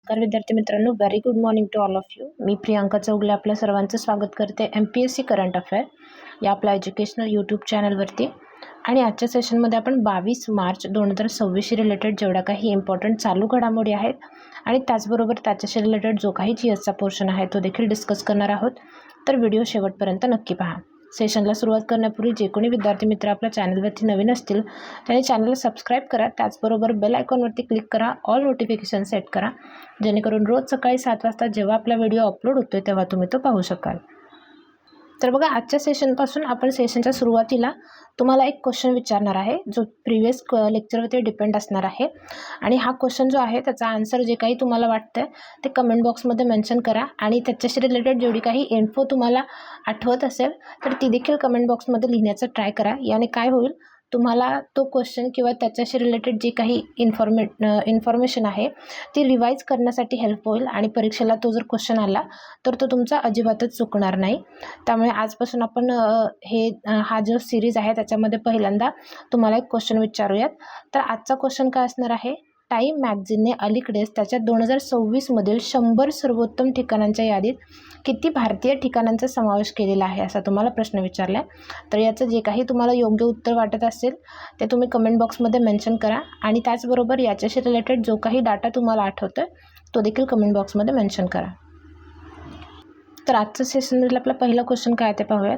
नमस्कार विद्यार्थी मित्रांनो, very good morning to all of you. मी प्रियांका चौगले आपल्या सर्वांचं स्वागत करते MPSC करंट अफेअर या आपल्या एज्युकेशनल यूट्यूब चॅनलवरती. आणि आजच्या सेशनमध्ये आपण 22 मार्च 2026 रिलेटेड जेवढ्या काही इम्पॉर्टंट चालू घडामोडी आहेत आणि त्याचबरोबर त्याच्याशी रिलेटेड जो काही GSचा पोर्शन आहे तो देखील डिस्कस करणार आहोत. तर व्हिडिओ शेवटपर्यंत नक्की पहा. सेशनला सुरुवात करण्यापूर्वी जे कोणी विद्यार्थी मित्र आपल्या चॅनलवरती नवीन असतील त्यांनी चॅनलला सबस्क्राईब करा. त्याचबरोबर बेल आयकॉनवरती क्लिक करा, ऑल नोटिफिकेशन सेट करा, जेणेकरून रोज सकाळी 7 वाजता जेव्हा आपला व्हिडिओ अपलोड होतोय तेव्हा तुम्ही तो पाहू शकाल. तर बघा, आजच्या सेशनपासून आपण सेशनच्या सुरुवातीला तुम्हाला एक क्वेश्चन विचारणार आहे जो प्रिव्हियस लेक्चरवरती डिपेंड असणार आहे. आणि हा क्वेश्चन जो आहे त्याचा आन्सर जे काही तुम्हाला वाटतं ते कमेंट बॉक्समध्ये मेन्शन करा. आणि त्याच्याशी रिलेटेड जेवढी काही इन्फो तुम्हाला आठवत असेल तर ती देखील कमेंट बॉक्समध्ये लिहिण्याचा ट्राय करा. याने काय होईल, तुम्हाला तो क्वेश्चन किंवा त्याच्याशी रिलेटेड जी काही इन्फॉर्मेशन आहे ती रिवाईज करण्यासाठी हेल्प होईल. आणि परीक्षेला तो जर क्वेश्चन आला तर तो तुमचा अजिबातच चुकणार नाही. त्यामुळे आजपासून आपण हा जो सिरीज आहे त्याच्यामध्ये पहिल्यांदा तुम्हाला एक क्वेश्चन विचारूयात. तर आजचा क्वेश्चन काय असणार आहे, टाईम मॅगझिनने अलीकडेच त्याच्या 2026मधील 100 सर्वोत्तम ठिकाणांच्या यादीत किती भारतीय ठिकाणांचा समावेश केलेला आहे असा तुम्हाला प्रश्न विचारला आहे. तर याचं जे काही तुम्हाला योग्य उत्तर वाटत असेल ते तुम्ही कमेंट बॉक्समध्ये मेन्शन करा. आणि त्याचबरोबर याच्याशी रिलेटेड जो काही डाटा तुम्हाला आठवतो तो देखील कमेंट बॉक्समध्ये मेन्शन करा. तर आजचं सेशनमधील आपला पहिला क्वेश्चन काय ते पाहूयात.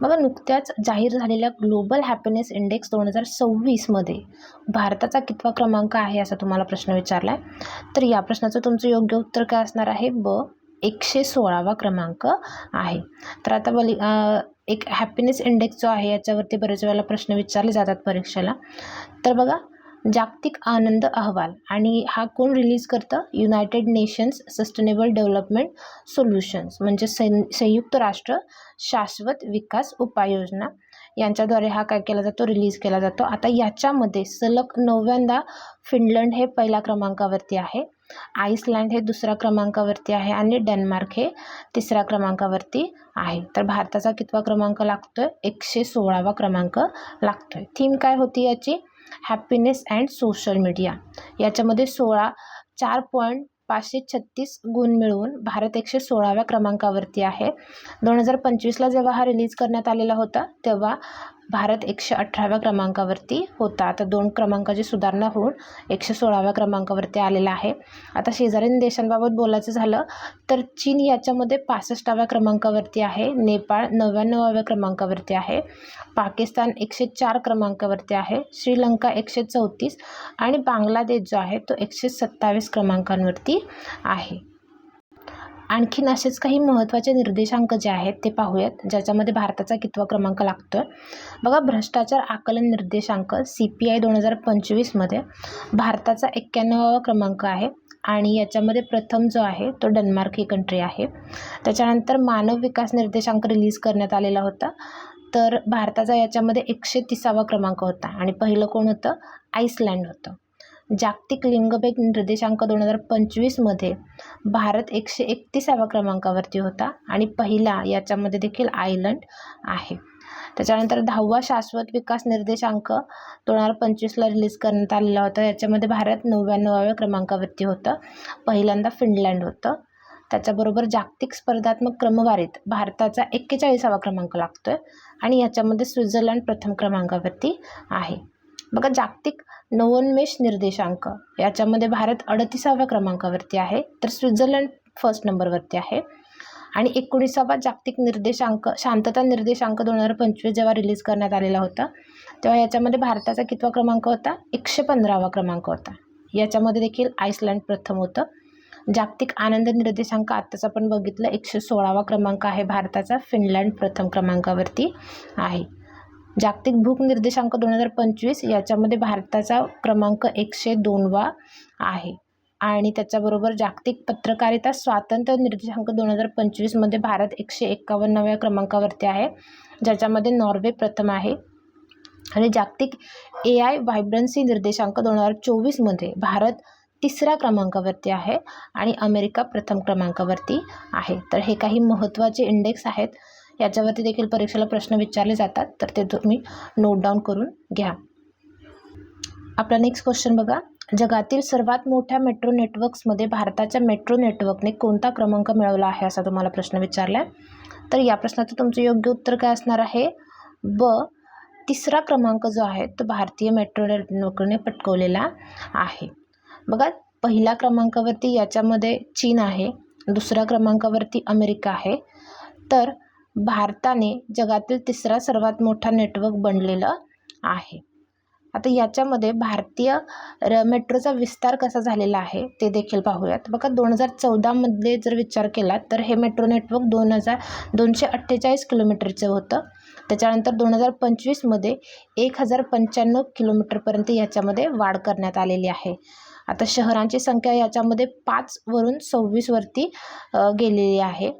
बघा, नुकत्याच जाहीर झालेल्या ग्लोबल हॅपीनेस इंडेक्स 2026मध्ये भारताचा कितवा क्रमांक आहे असा तुम्हाला प्रश्न विचारला आहे. तर या प्रश्नाचं तुमचं योग्य उत्तर काय असणार आहे, 116वा क्रमांक आहे. तर आता एक हॅपीनेस इंडेक्स जो आहे याच्यावरती बरेच वेळेला प्रश्न विचारले जातात परीक्षेला. तर बघा, जागतिक आनंद अहवाल आणि हा कोण रिलीज करतं, United nations sustainable development solutions म्हणजे संयुक्त राष्ट्र शाश्वत विकास उपाययोजना यांच्याद्वारे हा काय केला जातो, रिलीज केला जातो. आता याच्यामध्ये सलग 9व्यांदा फिनलंड हे पहिल्या क्रमांकावरती आहे, आईसलँड हे दुसऱ्या क्रमांकावरती आहे आणि डेन्मार्क हे तिसऱ्या क्रमांकावरती आहे. तर भारताचा कितवा क्रमांक लागतोय, 116वा क्रमांक लागतोय. थीम काय होती याची, हॅपीनेस अँड सोशल मीडिया. याच्यामध्ये 4.536 गुण मिळवून भारत 116व्या क्रमांकावरती आहे. 2025ला जेव्हा हा रिलीज करण्यात आलेला होता तेव्हा भारत 118व्या क्रमांकावरती होता. आता 2 क्रमांकाची सुधारणा होऊन 116व्या क्रमांकावरती आलेला आहे. आता शेजारील देशांबाबत बोलायचं झालं तर चीन याच्यामध्ये 65व्या क्रमांकावरती आहे, नेपाळ 99व्या क्रमांकावरती आहे, पाकिस्तान 104 क्रमांकावरती आहे, श्रीलंका 134 आणि बांगलादेश जो आहे तो 127 क्रमांकांवरती आहे. आणखीन असेच काही महत्त्वाचे निर्देशांक जे आहेत ते पाहूयात ज्याच्यामध्ये भारताचा कितवा क्रमांक लागतोय. बघा, भ्रष्टाचार आकलन निर्देशांक CPI 2025मध्ये भारताचा 91वा क्रमांक आहे आणि याच्यामध्ये प्रथम जो आहे तो डेन्मार्क ही कंट्री आहे. त्याच्यानंतर मानव विकास निर्देशांक रिलीज करण्यात आलेला होता. तर भारताचा याच्यामध्ये 130वा क्रमांक होता आणि पहिलं कोण होतं, आईसलँड होतं. जागतिक लिंगभेद निर्देशांक 2025मध्ये भारत 131व्या क्रमांकावरती होता आणि पहिला याच्यामध्ये देखील आयर्लंड आहे. त्याच्यानंतर 10वा शाश्वत विकास निर्देशांक 2025ला रिलीज करण्यात आलेला होता. याच्यामध्ये भारत 99व्या क्रमांकावरती होतं, पहिल्यांदा फिनलँड होतं. त्याच्याबरोबर जागतिक स्पर्धात्मक क्रमवारीत भारताचा 41वा क्रमांक लागतोय आणि याच्यामध्ये स्वित्झर्लंड प्रथम क्रमांकावरती आहे. बघा, जागतिक नवोन्मेष निर्देशांक याच्यामध्ये भारत 38व्या क्रमांकावरती आहे तर स्वित्झर्लंड फर्स्ट नंबरवरती आहे. आणि 19वा जागतिक निर्देशांक शांतता निर्देशांक 2025 जेव्हा रिलीज करण्यात आलेला होता तेव्हा याच्यामध्ये भारताचा कितवा क्रमांक होता, 115वा क्रमांक होता. याच्यामध्ये देखील आईसलँड प्रथम होतं. जागतिक आनंद निर्देशांक आत्ताच आपण बघितलं 116वा क्रमांक आहे भारताचा, फिनलँड प्रथम क्रमांकावरती आहे. जागतिक भूक निर्देशांक 2025 याच्यामध्ये भारताचा क्रमांक 102वा आहे. आणि त्याच्याबरोबर जागतिक पत्रकारिता स्वातंत्र्य निर्देशांक 2025मध्ये भारत 151व्या क्रमांकावरती आहे ज्याच्यामध्ये नॉर्वे प्रथम आहे. आणि जागतिक AI व्हायब्रन्सी निर्देशांक 2024मध्ये भारत 3ऱ्या क्रमांकावरती आहे आणि अमेरिका प्रथम क्रमांकावरती आहे. तर हे काही महत्त्वाचे इंडेक्स आहेत, याच्यावरती देखील परीक्षेला प्रश्न विचारले जातात, तर ते तुम्ही नोट डाऊन करून घ्या. आपला नेक्स्ट क्वेश्चन बघा, जगातील सर्वात मोठ्या मेट्रो नेटवर्क्समध्ये भारताच्या मेट्रो नेटवर्कने कोणता क्रमांक मिळवला आहे असा तुम्हाला प्रश्न विचारला आहे. तर या प्रश्नाचं तुमचं योग्य उत्तर काय असणार आहे? ब, तिसरा क्रमांक जो आहे तो भारतीय मेट्रो नेटवर्कने पटकवलेला आहे. बघा, पहिल्या क्रमांकावरती याच्यामध्ये चीन आहे, दुसऱ्या क्रमांकावरती अमेरिका आहे. तर भारताने जगातील तिसरा सर्वात मोठा नेटवर्क बनलेलं आहे. आता याच्यामध्ये भारतीय मेट्रोचा विस्तार कसा झालेला आहे ते देखील पाहूयात. बघा, 2014मध्ये जर विचार केला तर हे मेट्रो नेटवर्क 248 किलोमीटरचं होतं. त्याच्यानंतर 2025मध्ये 1095 किलोमीटरपर्यंत याच्यामध्ये वाढ करण्यात आलेली आहे. आता शहरांची संख्या याच्यामध्ये 5 वरून 26 वरती गेलेली आहे.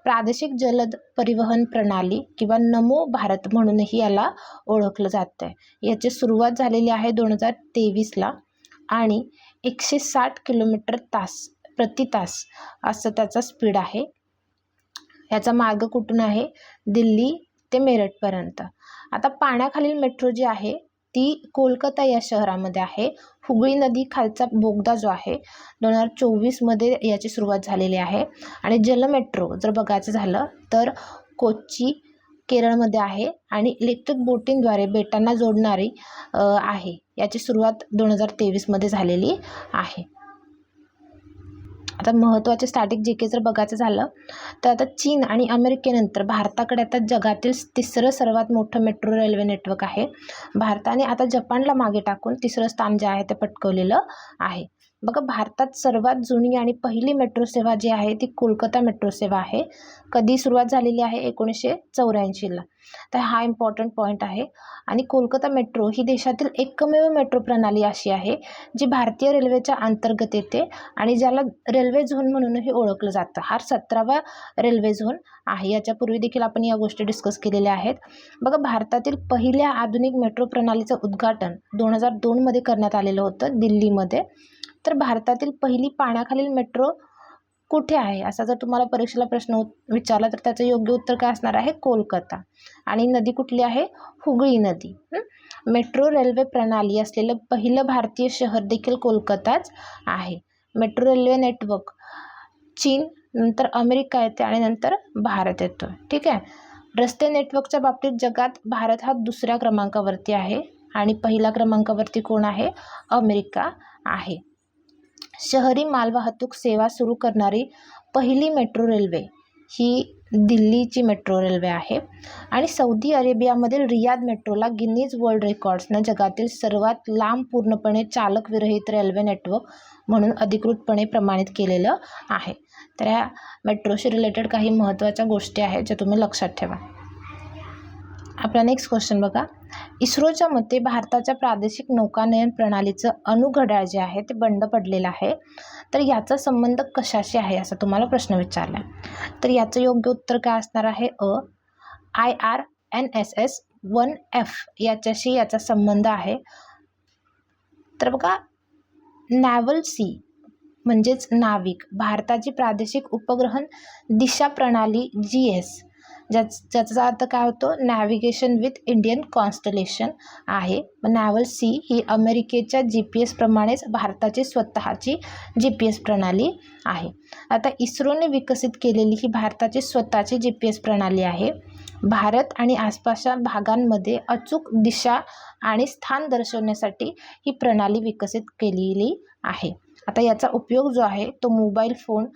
प्रादेशिक जलद परिवहन प्रणाली किंवा नमो भारत म्हणूनही याला ओळखलं जातं आहे. याची सुरुवात झालेली आहे 2023ला आणि 160 किलोमीटर प्रति तास असं त्याचा स्पीड आहे. याचा मार्ग कुठून आहे? दिल्ली ते मेरठपर्यंत. आता पाण्याखालील मेट्रो जी आहे ती कोलकाता या शहरामध्ये आहे. हुगळी नदी खालचा बोगदा जो आहे 2024मध्ये याची सुरुवात झालेली आहे. आणि जल मेट्रो जर बघायचं झालं तर कोच्ची केरळमध्ये आहे आणि इलेक्ट्रिक बोटिंगद्वारे बेटांना जोडणारी आहे. याची सुरुवात 2023मध्ये झालेली आहे. आता महत्त्वाचे स्टॅटिक जी के जर बघायचं झालं तर आता चीन आणि अमेरिकेनंतर भारताकडे आता जगातील तिसरं सर्वात मोठं मेट्रो रेल्वे नेटवर्क आहे. भारताने आता जपानला मागे टाकून तिसरं स्थान जे आहे ते पटकवलेलं आहे. बघा, भारतात सर्वात जुनी आणि पहिली मेट्रो सेवा जी आहे ती कोलकाता मेट्रो सेवा आहे. कधी सुरुवात झालेली आहे? 1984ला. तर हा इम्पॉर्टंट पॉईंट आहे. आणि कोलकाता मेट्रो ही देशातील एकमेव मेट्रो प्रणाली अशी आहे जी भारतीय रेल्वेच्या अंतर्गत येते आणि ज्याला रेल्वे झोन म्हणूनही ओळखलं जातं. हा 17वा रेल्वे झोन आहे. याच्यापूर्वी देखील आपण या गोष्टी डिस्कस केलेल्या आहेत. बघा, भारतातील पहिल्या आधुनिक मेट्रो प्रणालीचं उद्घाटन 2002मध्ये करण्यात आलेलं होतं दिल्लीमध्ये. तर भारतातील पहिली पाण्याखालील मेट्रो कुठे आहे असा जर तुम्हाला परीक्षेला प्रश्न विचारला तर त्याचं योग्य उत्तर काय असणार आहे? कोलकाता. आणि नदी कुठली आहे? हुगळी नदी. मेट्रो रेल्वे प्रणाली असलेलं पहिलं भारतीय शहर देखील कोलकाताच आहे. मेट्रो रेल्वे नेटवर्क चीन, नंतर अमेरिका येते आणि नंतर भारत येतो. ठीक आहे. रस्ते नेटवर्कच्या बाबतीत जगात भारत हा दुसऱ्या क्रमांकावरती आहे आणि पहिल्या क्रमांकावरती कोण आहे? अमेरिका आहे. शहरी मालवाहतूक सेवा सुरू करणारी पहिली मेट्रो रेल्वे ही दिल्लीची मेट्रो रेल्वे आहे. आणि सौदी अरेबियामधील रियाद मेट्रोला गिनीज वर्ल्ड रेकॉर्ड्सनं जगातील सर्वात लांब पूर्णपणे चालकविरहित रेल्वे नेटवर्क म्हणून अधिकृतपणे प्रमाणित केलेलं आहे. तर ह्या मेट्रोशी रिलेटेड काही महत्त्वाच्या गोष्टी आहेत ज्या तुम्ही लक्षात ठेवा. आपला नेक्स्ट क्वेश्चन बघा, इस्रोच्या मते भारताच्या प्रादेशिक नौकानयन प्रणालीचं अणुघड्याळ जे आहे ते बंद पडलेलं आहे. तर याचा संबंध कशाशी आहे असा तुम्हाला प्रश्न विचारला. तर याचं योग्य उत्तर काय असणार आहे? अ, IRNSS 1F याच्याशी याचा संबंध आहे. तर बघा, नॅव्हल सी म्हणजेच नाविक भारताची प्रादेशिक उपग्रहण दिशा प्रणाली GS ज्याचा अर्थ काय होतो? नॅव्हिगेशन विथ इंडियन कॉन्स्टलेशन आहे. नॅव्हल सी ही अमेरिकेच्या GPS प्रमाणेच भारताची स्वतःची GPS प्रणाली आहे. आता इस्रोने विकसित केलेली ही भारताची स्वतःची GPS प्रणाली आहे. भारत आणि आसपासच्या भागांमध्ये अचूक दिशा आणि स्थान दर्शवण्यासाठी ही प्रणाली विकसित केलेली आहे. आता याचा उपयोग जो आहे तो मोबाईल फोन,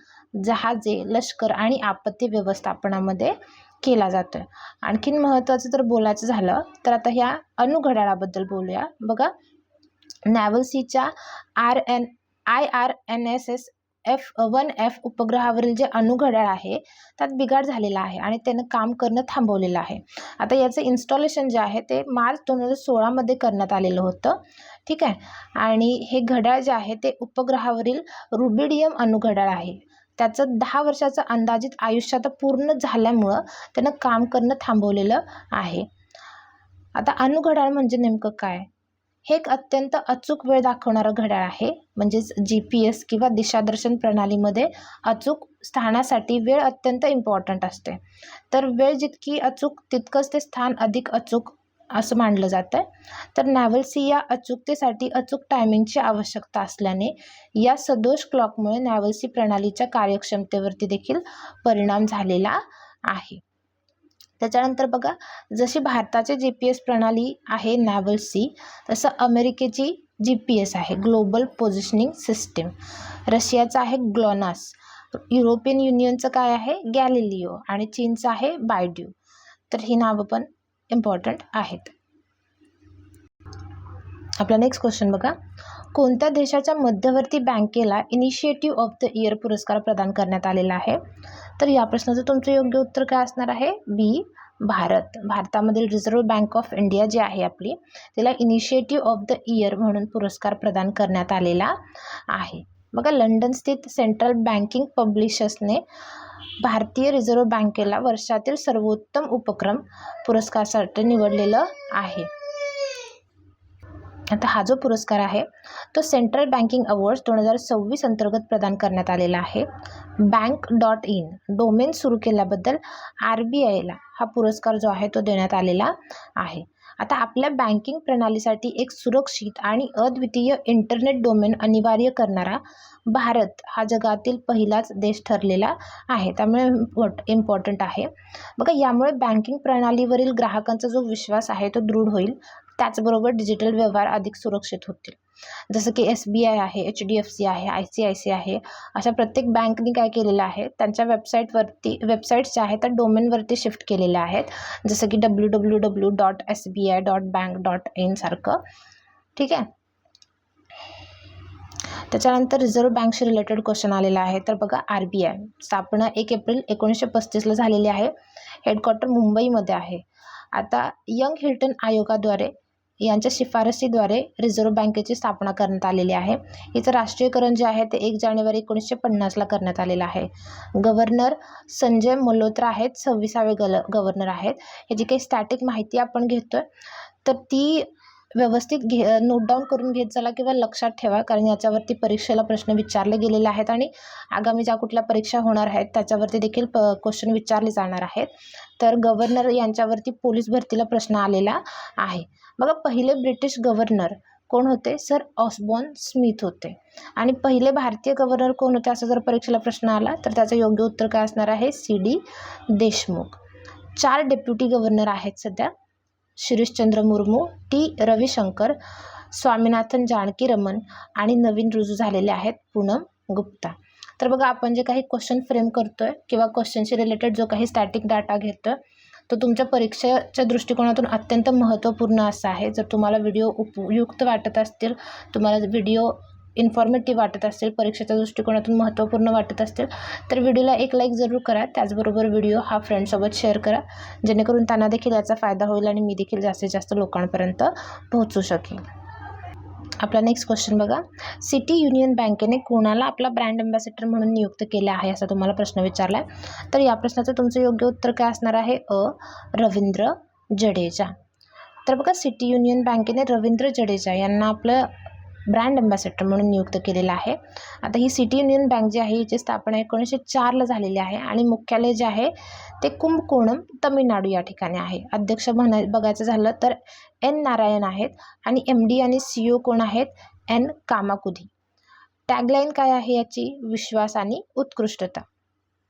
जहाजे, लष्कर आणि आपत्ती व्यवस्थापनामध्ये केला जातो. आणखीन महत्त्वाचं जर बोलायचं झालं तर आता ह्या अणुघड्याळाबद्दल बोलूया. बघा, नॅव्हल सीच्या IRNSS 1F उपग्रहावरील जे अणुघड्याळ आहे त्यात बिघाड झालेला आहे आणि त्यानं काम करणं थांबवलेलं आहे. आता याचं इन्स्टॉलेशन जे आहे ते मार्च 2016मध्ये करण्यात आलेलं होतं. ठीक आहे. आणि हे घड्याळ जे आहे ते उपग्रहावरील रुबिडियम अणुघड्याळ आहे. त्याचं 10 वर्षाचं अंदाजित आयुष्य आता पूर्ण झाल्यामुळं त्यानं काम करणं थांबवलेलं आहे. आता अणुघड्याळ म्हणजे नेमकं काय? हे एक अत्यंत अचूक वेळ दाखवणारं घड्याळ आहे. म्हणजेच GPS किंवा दिशादर्शन प्रणालीमध्ये अचूक स्थानासाठी वेळ अत्यंत इम्पॉर्टंट असते. तर वेळ जितकी अचूक तितकंच ते स्थान अधिक अचूक असं मानलं जातं आहे. तर नॅव्हल सी या अचूकतेसाठी अचूक टायमिंगची आवश्यकता असल्याने या सदोष क्लॉकमुळे नॅव्हल सी प्रणालीच्या कार्यक्षमतेवरती देखील परिणाम झालेला आहे. त्याच्यानंतर बघा, जशी भारताची GPS प्रणाली आहे नॅव्हल सी, तसं अमेरिकेची GPS आहे ग्लोबल पोझिशनिंग सिस्टीम, रशियाचं आहे ग्लोनास, युरोपियन युनियनचं काय आहे गॅलिलिओ आणि चीनचं आहे बायड्यू. तर ही नावं पण इम्पॉर्टंट आहेत. आपला नेक्स्ट क्वेश्चन बघा, कोणत्या देशाच्या मध्यवर्ती बँकेला इनिशिएटिव्ह ऑफ द इयर पुरस्कार प्रदान करण्यात आलेला आहे? तर या प्रश्नाचं तुमचं योग्य उत्तर काय असणार आहे? बी, भारत. भारतामधील रिझर्व्ह बँक ऑफ इंडिया जी आहे आपली, तिला इनिशिएटिव्ह ऑफ द इयर म्हणून पुरस्कार प्रदान करण्यात आलेला आहे. बघा, लंडन स्थित सेंट्रल बँकिंग पब्लिशर्सने भारतीय रिझर्व्ह बँकेला वर्षातील सर्वोत्तम उपक्रम पुरस्कारासाठी निवडलेलं आहे. आता हा जो पुरस्कार आहे तो सेंट्रल बँकिंग अवॉर्ड्स 2026 अंतर्गत प्रदान करण्यात आलेला आहे. bank.in डोमेन सुरू केल्याबद्दल RBIला हा पुरस्कार जो आहे तो देण्यात आलेला आहे. आता आपल्या बँकिंग प्रणालीसाठी एक सुरक्षित आणि अद्वितीय इंटरनेट डोमेन अनिवार्य करणारा भारत हा जगातील पहिलाच देश ठरलेला आहे. त्यामुळे इम्पॉर्टंट आहे. बघा, यामुळे बँकिंग प्रणालीवरील ग्राहकांचा जो विश्वास आहे तो दृढ होईल. त्याचबरोबर डिजिटल व्यवहार अधिक सुरक्षित होतील. जसं की SBI आहे, HDFC आहे, ICICI आहे, अशा प्रत्येक बँकनी काय केलेलं आहे, त्यांच्या वेबसाईट्स ज्या आहेत त्या डोमेनवरती शिफ्ट केलेल्या आहेत. जसं की www.sbi.bank.in सारखं. ठीक आहे. त्याच्यानंतर रिझर्व्ह बँकशी रिलेटेड क्वेश्चन आलेला आहे. तर बघा, RBI स्थापना 1 एप्रिल 1935ला झालेली आहे. हेडक्वार्टर मुंबईमध्ये आहे. आता यंग हिल्टन आयोगाद्वारे यांच्या शिफारसीद्वारे रिझर्व्ह बँकेची स्थापना करण्यात आलेली आहे. हिचं राष्ट्रीयकरण जे आहे ते 1 जानेवारी 1950ला करण्यात आलेलं आहे. गव्हर्नर संजय मल्होत्रा आहेत, 26वे गव्हर्नर आहेत. हे जी काही स्टॅटिक माहिती आपण घेतोय तर ती व्यवस्थित नोट डाऊन करून घेत चला किंवा लक्षात ठेवा, कारण याच्यावरती परीक्षेला प्रश्न विचारले गेलेले आहेत आणि आगामी ज्या कुठल्या परीक्षा होणार आहेत त्याच्यावरती देखील क्वेश्चन विचारले जाणार आहेत. तर गव्हर्नर यांच्यावरती पोलीस भरतीला प्रश्न आलेला आहे. बघा, पहिले ब्रिटिश गव्हर्नर कोण होते? सर ऑसबॉर्न स्मिथ होते. आणि पहिले भारतीय गव्हर्नर कोण होते असं जर परीक्षेला प्रश्न आला तर त्याचं योग्य उत्तर काय असणार आहे? CD देशमुख. 4 डेप्युटी गव्हर्नर आहेत सध्या. शिरीषचंद्र मुर्मू, T रविशंकर, स्वामीनाथन जानकी रमन आणि नवीन रुजू झालेले आहेत पूनम गुप्ता. तर बघा, आपण जे काही क्वेश्चन फ्रेम करतोय किंवा क्वेश्चनशी रिलेटेड जो काही स्टॅटिक डाटा घेतोय तो तुमच्या परीक्षेच्या दृष्टिकोनातून अत्यंत महत्त्वपूर्ण असा आहे. जर तुम्हाला व्हिडिओ उपयुक्त वाटत असतील, तुम्हाला व्हिडिओ इन्फॉर्मेटिव्ह वाटत असतील, परीक्षेच्या दृष्टिकोनातून महत्त्वपूर्ण वाटत असतील तर व्हिडिओला एक लाईक जरूर करा. त्याचबरोबर व्हिडिओ हा फ्रेंडसोबत शेअर करा, जेणेकरून त्यांना देखील याचा फायदा होईल आणि मी देखील जास्तीत जास्त लोकांपर्यंत पोहोचू शकेल. आपला नेक्स्ट क्वेश्चन बघा, सिटी युनियन बँकेने कोणाला आपला ब्रँड अँबॅसेडर म्हणून नियुक्त केले आहे असा तुम्हाला प्रश्न विचारला आहे. तर या प्रश्नाचं तुमचं योग्य उत्तर काय असणार आहे? रवींद्र जडेजा. तर बघा, सिटी युनियन बँकेने रवींद्र जडेजा यांना आपलं ब्रँड अँबॅसेडर म्हणून नियुक्त केलेलं आहे. आता ही सिटी युनियन बँक जी आहे हिची स्थापना 1904ला झालेली आहे आणि मुख्यालय जे आहे ते कुंभकोणम तमिळनाडू या ठिकाणी आहे. अध्यक्ष बघायचं झालं तर N नारायण आहेत आणि MD आणि CEO कोण आहेत? N कामाकुधी. टॅगलाईन काय आहे याची? विश्वास आणि उत्कृष्टता.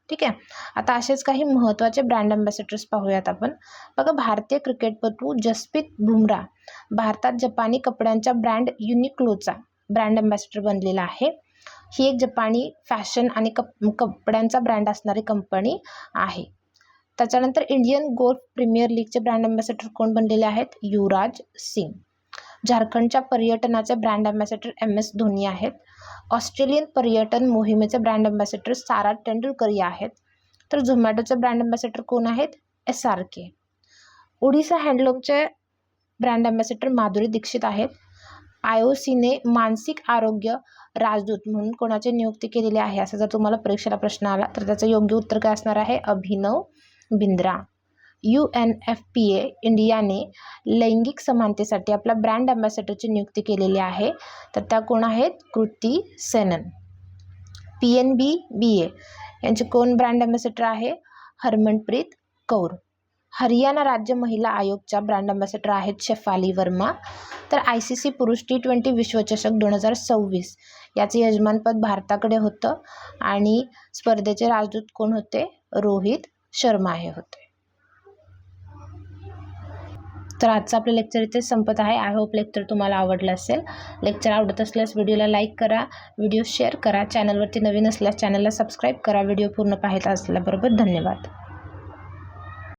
ठीक आहे. आता असेच काही महत्त्वाचे ब्रँड अँबॅसेडर्स पाहूयात आपण. बघा, भारतीय क्रिकेटपटू जसप्रीत बुमराह भारतात जपानी कपड्यांच्या ब्रँड युनिक्लोचा ब्रँड अँबॅसेडर बनलेला आहे. ही एक जपानी फॅशन आणि कपड्यांचा ब्रँड असणारी कंपनी आहे. त्याच्यानंतर इंडियन गोल्फ प्रीमियर लीगचे ब्रँड अँबॅसेडर कोण बनलेले आहेत? युवराज सिंग. झारखंडच्या पर्यटनाचे ब्रँड अँबॅसेडर MS धोनी आहेत. ऑस्ट्रेलियन पर्यटन मोहिमेचे ब्रँड अँबॅसेडर सारा तेंडुलकर या आहेत. तर झोमॅटोचे ब्रँड अँबॅसेडर कोण आहेत? SRK. ओडिसा हँडलूमचे ब्रँड अँबॅसेडर माधुरी दीक्षित आहेत. IOCने मानसिक आरोग्य राजदूत म्हणून कोणाची नियुक्ती केलेली आहे असं जर तुम्हाला परीक्षेला प्रश्न आला तर त्याचं योग्य उत्तर काय असणार आहे? अभिनव बिंद्रा. UNFPA इंडियाने लैंगिक समानतेसाठी आपल्या ब्रँड अँबॅसेडरची नियुक्ती केलेली आहे. तर त्या कोण आहेत? कृती सेनन. PNB BA यांचे कोण ब्रँड अँबॅसेडर आहे? हरमनप्रीत कौर. हरियाणा राज्य महिला आयोगच्या ब्रँड अँबॅसेडर आहेत शेफाली वर्मा. तर ICC पुरुष T20 विश्वचषक 2026 याचे यजमानपद भारताकडे होतं आणि स्पर्धेचे राजदूत कोण होते? रोहित शर्मा हे होते. तर आजचं आपलं लेक्चर इथे संपत आहे. आय होप लेक्चर तुम्हाला आवडलं असेल. लेक्चर आवडत असल्यास व्हिडिओला लाईक करा, व्हिडिओ शेअर करा, चॅनलवरती नवीन असल्यास चॅनलला सबस्क्राईब करा. व्हिडिओ पूर्ण पाहायचा असल्याबरोबर धन्यवाद.